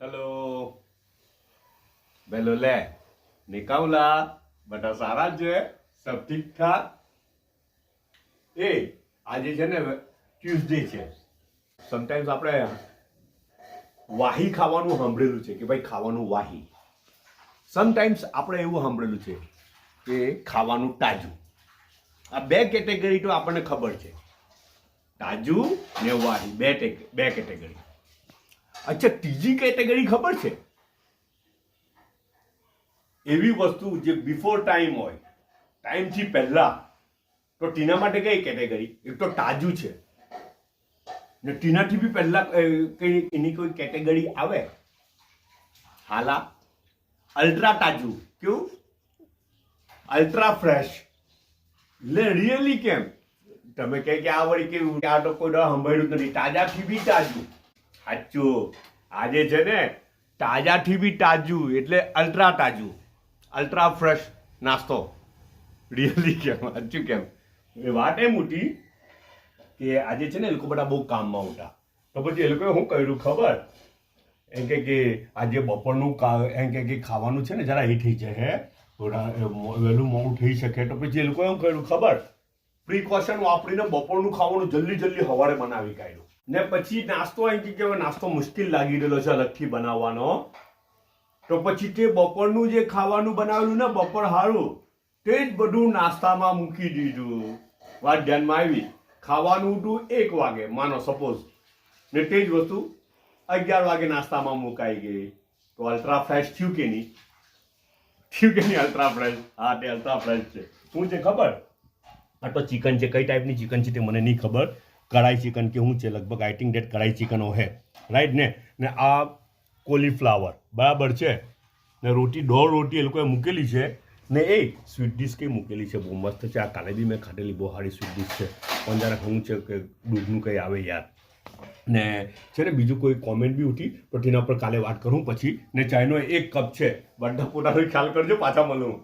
hello bellow લે નિકાઉલા બધા સારા જ છે સબ ઠીક ઠાક એ આજે છે ને ટ્યુઝડે છે સમટાઈમ્સ આપણે વાહી ખાવાનું સાંભળેલું છે કે ભાઈ ખાવાનું વાહી સમટાઈમ્સ આપણે એવું સાંભળેલું છે કે ખાવાનું તાજું આ બે કેટેગરી તો આપણને ખબર છે તાજું ને વાહી બે કેટેગરી અચ્છા ત્રીજી કેટેગરી ખબર છે એવી વસ્તુ જે બિફોર ટાઈમ હોય ટાઈમથી પહેલા તો ટીના માટે કઈ કેટેગરી એક તો તાજું છે ને ટીનાથી બી પહેલા કઈ એની કોઈ કેટેગરી આવે હાલા અલ્ટ્રા તાજું કેવું અલ્ટ્રા ફ્રેશ એટલે રિયલી કેમ તમે કહે કે આ વળી કેવું આ તો કોઈ સાંભળ્યું જ નથી તાજાથી બી તાજું સાચું આજે છે ને તાજાથી બી તાજું એટલે અલ્ટ્રા તાજું અલ્ટ્રા ફ્રેશ નાસ્તો રિયલી કેમ સાચું કેમ એ વાત એમ મોટી કે આજે છે ને એ લોકો બધા બહુ કામમાં ઉઠા તો પછી એ લોકોએ શું કર્યું ખબર એમ કે આજે બપોરનું એમ કે ખાવાનું છે ને જરા એ થઈ જાય હે વહેલું મોડું થઈ શકે તો પછી એ લોકોએ એમ કર્યું ખબર પ્રિકોશન વાપરીને બપોરનું ખાવાનું જલ્દી સવારે બનાવી કાઢ્યું ને પછી નાસ્તો એમ કે નાસ્તો મુશ્કેલ લાગી રહેલો છે અલગથી બનાવવાનો તો પછી તે બપોરનું જે ખાવાનું બનાવેલું ને બપોર સારું તે જ બધું નાસ્તામાં મૂકી દીધું વાત ધ્યાનમાં આવી ખાવાનું હતું 1 વાગે માનો સપોઝ ને તે જ વસ્તુ 11 વાગે નાસ્તામાં મુકાઈ ગઈ તો અલ્ટ્રા ફ્રેશ થયું કે નહીં અલ્ટ્રા ફ્રેશ હા તે અલ્ટ્રા ફ્રેશ છે શું છે ખબર આ તો ચિકન છે કઈ ટાઈપની ચિકન છે તે મને નહીં ખબર કઢાઈ ચિકન કે શું છે લગભગ આઈ થિંક ડેટ કઢાઈ ચિકન હે રાઈટ ને આ કોલીફ્લાવર બરાબર છે ને રોટી 2 રોટી એ લોકોએ મૂકેલી છે ને એ સ્વીટ ડીશ કંઈ મૂકેલી છે બહુ મસ્ત છે આ કાલે બી મેં ખાધેલી બહુ સારી સ્વીટ ડીશ છે પણ જરા શું છે કે દૂધનું કંઈ આવે યાર ને છે ને બીજું કોઈ કોમેન્ટ બી ઉઠી તો તેના પર કાલે વાત કરું પછી ને ચાયનો 1 કપ છે બધા પોતાનો ખ્યાલ કરજો પાછા મળું